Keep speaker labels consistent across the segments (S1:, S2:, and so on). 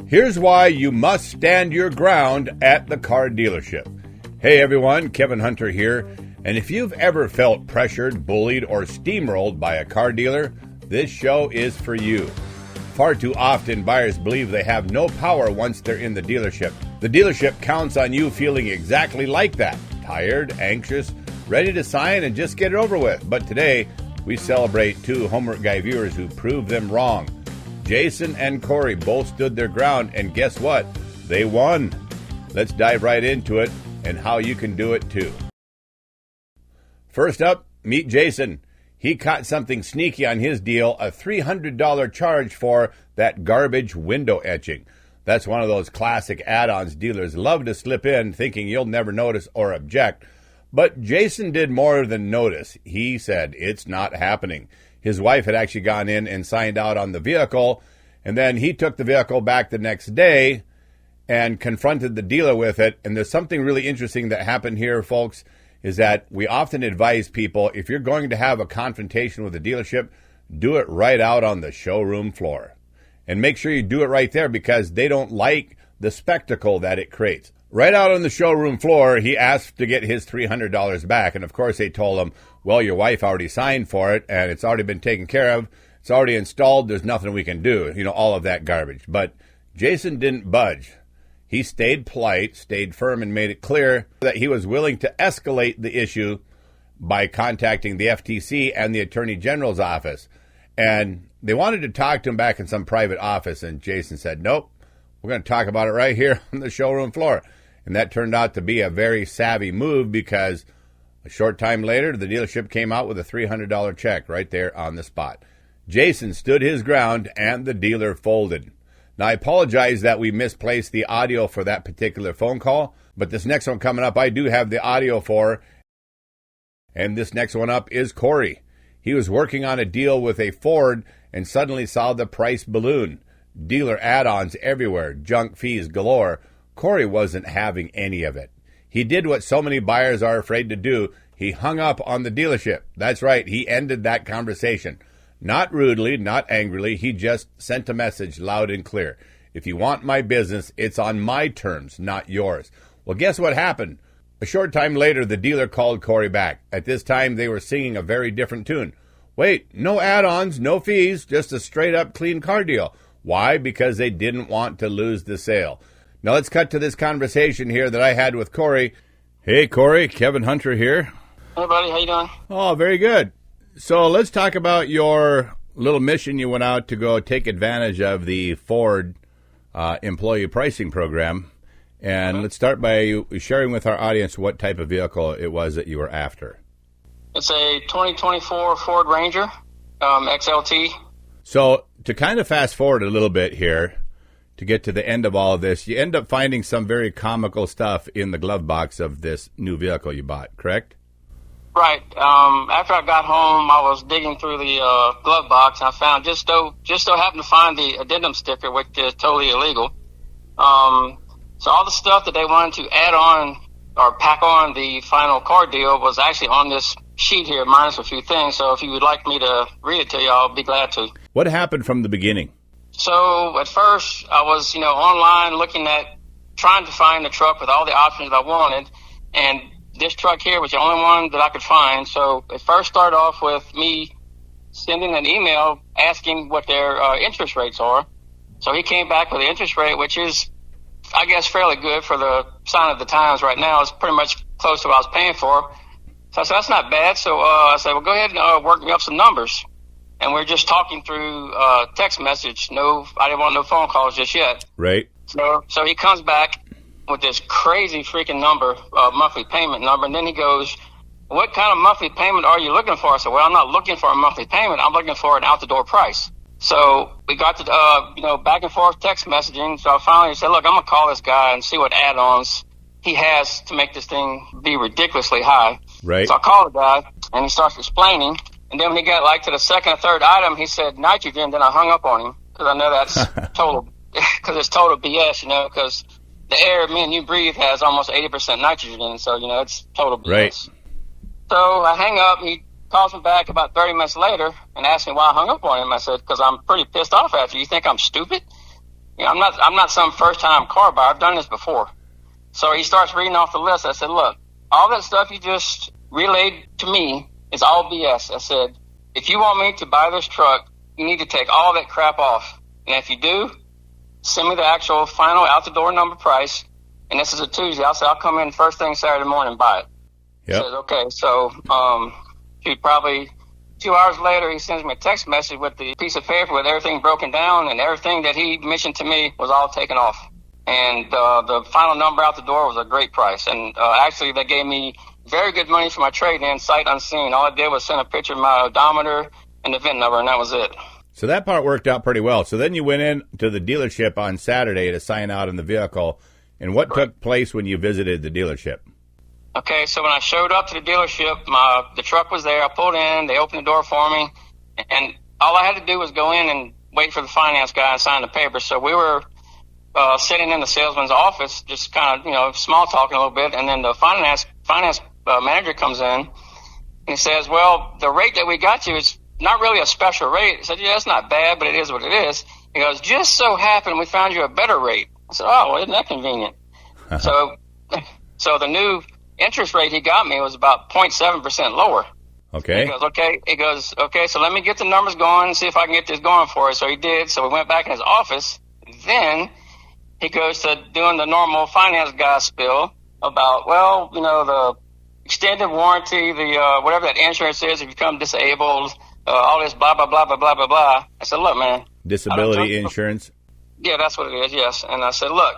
S1: Here's why you must stand your ground at the car dealership. Hey everyone, Kevin Hunter here. And if you've ever felt pressured, bullied, or steamrolled by a car dealer, this show is for you. Far too often, buyers believe they have no power once they're in the dealership. The dealership counts on you feeling exactly like that. Tired, anxious, ready to sign and just get it over with. But today, we celebrate two Homework Guy viewers who proved them wrong. Jason and Corey both stood their ground, and guess what? They won. Let's dive right into it and how you can do it too. First up, meet Jason. He caught something sneaky on his deal, a $300 charge for that garbage window etching. That's one of those classic add-ons dealers love to slip in thinking you'll never notice or object. But Jason did more than notice. He said it's not happening. His wife had actually gone in and signed out on the vehicle, and then he took the vehicle back the next day and confronted the dealer with it. And there's something really interesting that happened here, folks, is that we often advise people, if you're going to have a confrontation with a dealership, do it right out on the showroom floor. And make sure you do it right there because they don't like the spectacle that it creates. Right out on the showroom floor, he asked to get his $300 back. And of course, they told him, well, your wife already signed for it and it's already been taken care of. It's already installed. There's nothing we can do. All of that garbage. But Jason didn't budge. He stayed polite, stayed firm, and made it clear that he was willing to escalate the issue by contacting the FTC and the Attorney General's office. And they wanted to talk to him back in some private office, and Jason said, nope, we're going to talk about it right here on the showroom floor. And that turned out to be a very savvy move because a short time later, the dealership came out with a $300 check right there on the spot. Jason stood his ground, and the dealer folded. Now, I apologize that we misplaced the audio for that particular phone call, but this next one coming up, I do have the audio for. And this next one up is Corey. He was working on a deal with a Ford and suddenly saw the price balloon. Dealer add-ons everywhere, junk fees galore. Corey wasn't having any of it. He did what so many buyers are afraid to do. He hung up on the dealership. That's right, he ended that conversation. Not rudely, not angrily, he just sent a message loud and clear. If you want my business, it's on my terms, not yours. Well, guess what happened? A short time later, the dealer called Corey back. At this time, they were singing a very different tune. Wait, no add-ons, no fees, just a straight-up clean car deal. Why? Because they didn't want to lose the sale. Now let's cut to this conversation here that I had with Corey. Hey, Corey, Kevin Hunter here.
S2: Hey, buddy, how you doing?
S1: Oh, very good. So let's talk about your little mission you went out to go take advantage of the Ford employee pricing program. And let's start by you sharing with our audience what type of vehicle it was that you were after.
S2: It's a 2024 Ford Ranger XLT.
S1: So to kind of fast forward a little bit here, to get to the end of all of this, you end up finding some very comical stuff in the glove box of this new vehicle you bought, correct?
S2: Right. After I got home, I was digging through the glove box, and I found just so happened to find the addendum sticker, which is totally illegal. So all the stuff that they wanted to add on or pack on the final car deal was actually on this sheet here, minus a few things. So if you would like me to read it to you, I'll be glad to.
S1: What happened from the beginning?
S2: So at first, I was, online looking at trying to find the truck with all the options I wanted, and this truck here was the only one that I could find. So it first started off with me sending an email asking what their interest rates are. So he came back with the interest rate, which is, I guess, fairly good for the sign of the times right now. It's pretty much close to what I was paying for. So I said, that's not bad. So I said, well, go ahead and work me up some numbers. And we're just talking through text message. I didn't want no phone calls just yet.
S1: Right.
S2: So he comes back with this crazy freaking number, monthly payment number. And then he goes, what kind of monthly payment are you looking for? I said, well, I'm not looking for a monthly payment. I'm looking for an out-the-door price. So we got to, back and forth text messaging. So I finally said, look, I'm going to call this guy and see what add-ons he has to make this thing be ridiculously high.
S1: Right.
S2: So I called the guy, and he starts explaining. And then when he got to the second or third item, he said nitrogen. Then I hung up on him because I know that's total, because it's total BS, because the air me and you breathe has almost 80% nitrogen in it. So, it's total BS.
S1: Right.
S2: So I hang up. He calls me back about 30 minutes later and asks me why I hung up on him. I said, because I'm pretty pissed off at you. You think I'm stupid? I'm not some first time car buyer. I've done this before. So he starts reading off the list. I said, look, all that stuff you just relayed to me is all BS. I said, if you want me to buy this truck, you need to take all that crap off. And if you do, send me the actual final out the door number price. And this is a Tuesday. I'll come in first thing Saturday morning and buy it.
S1: Yep.
S2: Says, okay. So, probably 2 hours later, he sends me a text message with the piece of paper with everything broken down, and everything that he mentioned to me was all taken off. And the final number out the door was a great price. And actually, they gave me very good money for my trade-in, sight unseen. All I did was send a picture of my odometer and the VIN number, and that was it.
S1: So that part worked out pretty well. So then you went in to the dealership on Saturday to sign out on the vehicle. And what took place when you visited the dealership?
S2: Okay, so when I showed up to the dealership, the truck was there. I pulled in. They opened the door for me. And all I had to do was go in and wait for the finance guy and sign the paper. So we were sitting in the salesman's office, just kind of, small talking a little bit. And then the finance manager comes in and he says, well, the rate that we got you is not really a special rate. I said, yeah, it's not bad, but it is what it is. He goes, just so happened we found you a better rate. I said, oh, well, isn't that convenient? So the new interest rate he got me was about 0.7% lower.
S1: Okay.
S2: He goes, okay. He goes, okay, so let me get the numbers going and see if I can get this going for you. So he did. So we went back in his office. Then he goes to doing the normal finance guy spiel about, well, the extended warranty, the whatever that insurance is if you become disabled, all this blah, blah, blah, blah, blah, blah, blah. I said, look, man.
S1: Disability insurance?
S2: Yeah, that's what it is, yes. And I said, look,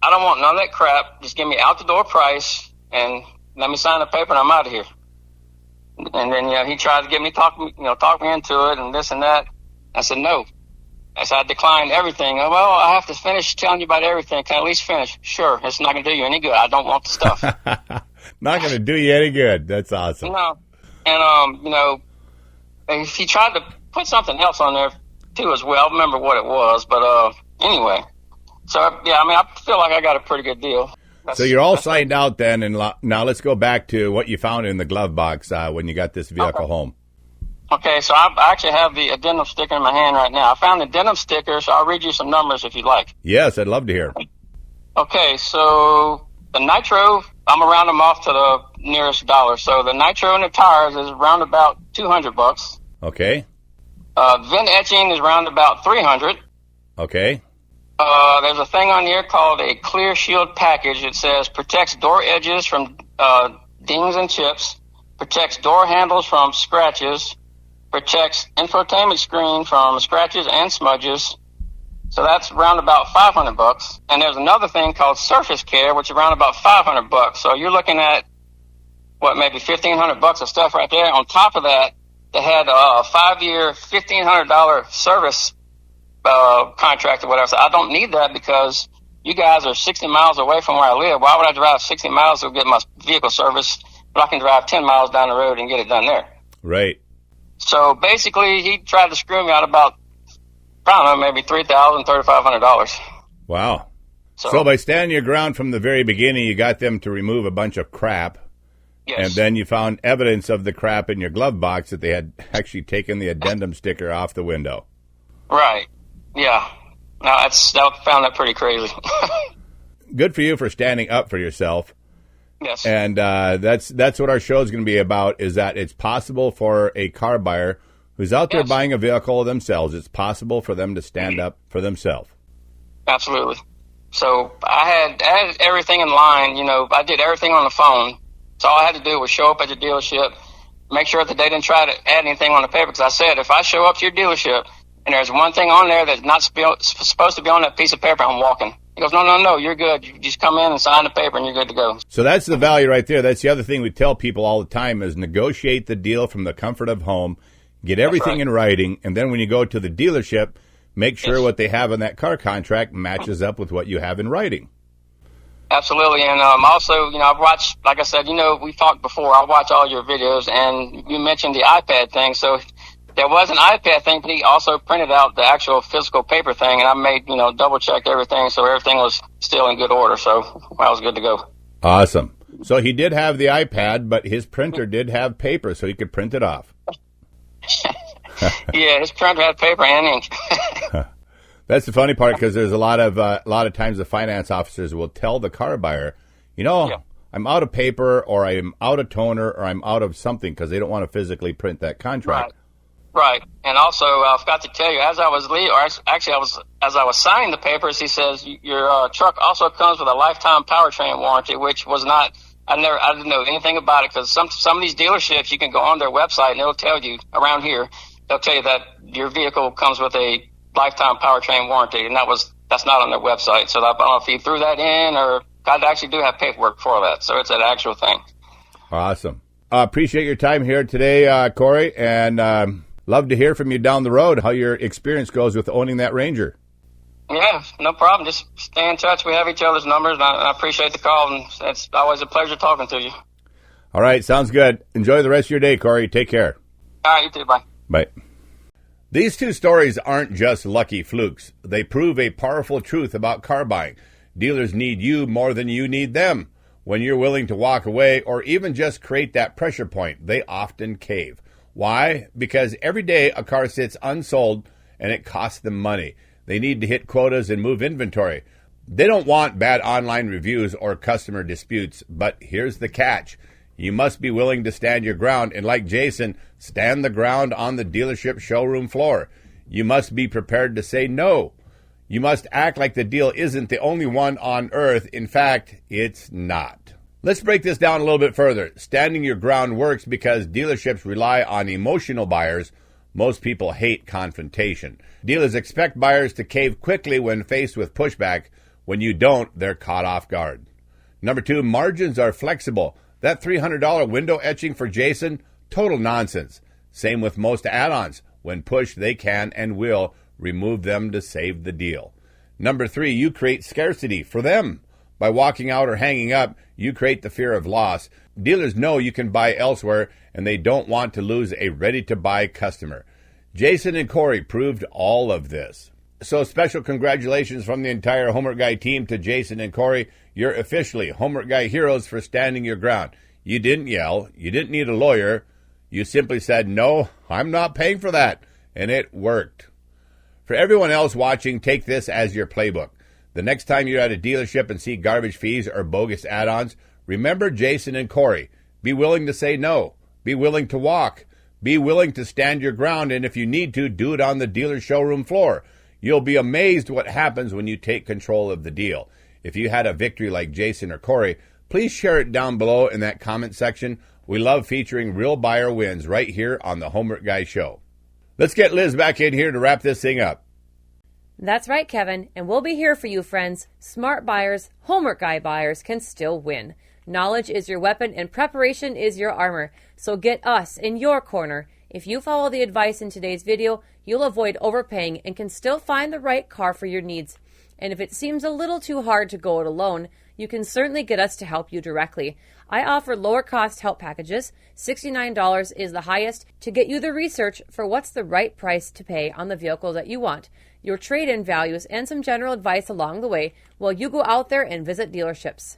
S2: I don't want none of that crap. Just give me out-the-door price and let me sign the paper and I'm out of here. And then, he tried to get me, talk me into it and this and that. I said, no. I said, I declined everything. Well, I have to finish telling you about everything. Can I at least finish? Sure. It's not going to do you any good. I don't want the stuff.
S1: Not going to do you any good. That's awesome.
S2: No. And, if he tried to put something else on there, too, as well. I remember what it was. But, anyway. So, yeah, I feel like I got a pretty good deal.
S1: So you're all signed out then, and now let's go back to what you found in the glove box when you got this vehicle home.
S2: Okay, so I actually have the addendum sticker in my hand right now. I found the addendum sticker, so I'll read you some numbers if you'd like.
S1: Yes, I'd love to hear.
S2: Okay, so the nitro, I'm going to round them off to the nearest dollar. So the nitro in the tires is around about $200.
S1: Okay.
S2: VIN etching is around about $300.
S1: Okay.
S2: There's a thing on here called a clear shield package. It says protects door edges from dings and chips, protects door handles from scratches, protects infotainment screen from scratches and smudges. So that's around about $500. And there's another thing called surface care, which is around about $500. So you're looking at maybe $1,500 of stuff right there. On top of that, they had a 5-year, $1,500 service contract or whatever. So I don't need that because you guys are 60 miles away from where I live. Why would I drive 60 miles to get my vehicle serviced, but I can drive 10 miles down the road and get it done there?
S1: Right.
S2: So basically, he tried to screw me out about, I don't know, maybe $3,000, $3,500.
S1: Wow. So by standing your ground from the very beginning, you got them to remove a bunch of crap.
S2: Yes.
S1: And then you found evidence of the crap in your glove box that they had actually taken the addendum sticker off the window.
S2: Right. Yeah. No, I found that pretty crazy.
S1: Good for you for standing up for yourself.
S2: Yes.
S1: And that's what our show is going to be about, is that it's possible for a car buyer who's out there buying a vehicle themselves, it's possible for them to stand up for themselves.
S2: Absolutely. So I had everything in line. I did everything on the phone. So all I had to do was show up at the dealership, make sure that they didn't try to add anything on the paper. Because I said, if I show up to your dealership and there's one thing on there that's not supposed to be on that piece of paper, I'm walking. He goes, no, you're good. You just come in and sign the paper and you're good to go.
S1: So that's the value right there. That's the other thing we tell people all the time is negotiate the deal from the comfort of home, get everything in writing, and then when you go to the dealership, make sure what they have in that car contract matches up with what you have in writing.
S2: Absolutely. And also, I've watched, like I said, we've talked before, I watch all your videos, and you mentioned the iPad thing. So there was an iPad thing, but he also printed out the actual physical paper thing, and I made, double-checked everything, so everything was still in good order. So I was good to go.
S1: Awesome. So he did have the iPad, but his printer did have paper, so he could print it off.
S2: Yeah, his printer had paper and ink.
S1: That's the funny part, because there's a lot of times the finance officers will tell the car buyer, I'm out of paper, or I'm out of toner, or I'm out of something, because they don't want to physically print that contract.
S2: Right. And also, I forgot to tell you, as I was as I was signing the papers, he says your truck also comes with a lifetime powertrain warranty, which was not. I didn't know anything about it, because some of these dealerships, you can go on their website and it'll tell you around here, they'll tell you that your vehicle comes with a lifetime powertrain warranty, and that's not on their website. So I don't know if he threw that in, or I actually do have paperwork for that, so it's an actual thing.
S1: Awesome. Appreciate your time here today, Corey, and love to hear from you down the road how your experience goes with owning that Ranger.
S2: Yeah, no problem. Just stay in touch. We have each other's numbers, and I appreciate the call, and it's always a pleasure talking to you.
S1: All right, sounds good. Enjoy the rest of your day, Corey. Take care.
S2: All right, you too. Bye.
S1: Bye. These two stories aren't just lucky flukes. They prove a powerful truth about car buying. Dealers need you more than you need them. When you're willing to walk away or even just create that pressure point, they often cave. Why? Because every day a car sits unsold and it costs them money. They need to hit quotas and move inventory. They don't want bad online reviews or customer disputes, but here's the catch. You must be willing to stand your ground, and like Jason, stand the ground on the dealership showroom floor. You must be prepared to say no. You must act like the deal isn't the only one on earth. In fact, it's not. Let's break this down a little bit further. Standing your ground works because dealerships rely on emotional buyers. Most people hate confrontation. Dealers expect buyers to cave quickly when faced with pushback. When you don't, they're caught off guard. Number 2, margins are flexible. That $300 window etching for Jason, total nonsense. Same with most add-ons. When pushed, they can and will remove them to save the deal. Number 3, you create scarcity for them. By walking out or hanging up, you create the fear of loss. Dealers know you can buy elsewhere, and they don't want to lose a ready-to-buy customer. Jason and Corey proved all of this. So special congratulations from the entire Homework Guy team to Jason and Corey. You're officially Homework Guy heroes for standing your ground. You didn't yell. You didn't need a lawyer. You simply said, no, I'm not paying for that. And it worked. For everyone else watching, take this as your playbook. The next time you're at a dealership and see garbage fees or bogus add-ons, remember Jason and Corey. Be willing to say no. Be willing to walk. Be willing to stand your ground, and if you need to, do it on the dealer showroom floor. You'll be amazed what happens when you take control of the deal. If you had a victory like Jason or Corey, please share it down below in that comment section. We love featuring real buyer wins right here on the Homework Guy Show. Let's get Liz back in here to wrap this thing up.
S3: That's right, Kevin, and we'll be here for you, friends. Smart buyers, Homework Guy buyers can still win. Knowledge is your weapon and preparation is your armor. So get us in your corner. If you follow the advice in today's video, you'll avoid overpaying and can still find the right car for your needs. And if it seems a little too hard to go it alone, you can certainly get us to help you directly. I offer lower cost help packages. $69 is the highest to get you the research for what's the right price to pay on the vehicle that you want, your trade-in values, and some general advice along the way while you go out there and visit dealerships.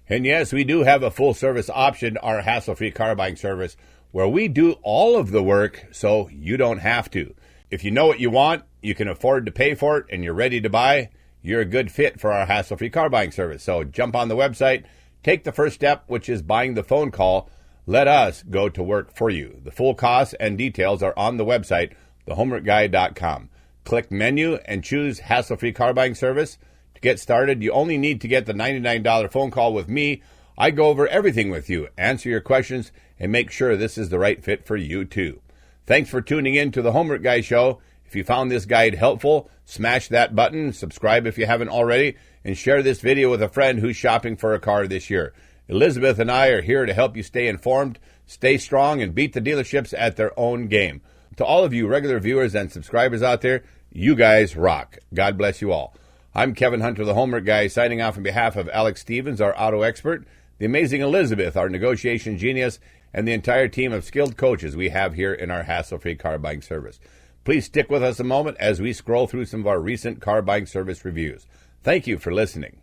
S1: And yes, we do have a full-service option, our hassle-free car buying service, where we do all of the work so you don't have to. If you know what you want, you can afford to pay for it, and you're ready to buy, you're a good fit for our hassle-free car buying service. So jump on the website, take the first step, which is buying the phone call. Let us go to work for you. The full costs and details are on the website, thehomeworkguy.com. Click menu and choose hassle-free car buying service. To get started, you only need to get the $99 phone call with me. I go over everything with you, answer your questions, and make sure this is the right fit for you too. Thanks for tuning in to the Homework Guy Show. If you found this guide helpful, smash that button, subscribe if you haven't already, and share this video with a friend who's shopping for a car this year. Elizabeth and I are here to help you stay informed, stay strong, and beat the dealerships at their own game. To all of you regular viewers and subscribers out there, you guys rock. God bless you all. I'm Kevin Hunter, the Homework Guy, signing off on behalf of Alex Stevens, our auto expert, the amazing Elizabeth, our negotiation genius, and the entire team of skilled coaches we have here in our hassle-free car buying service. Please stick with us a moment as we scroll through some of our recent car buying service reviews. Thank you for listening.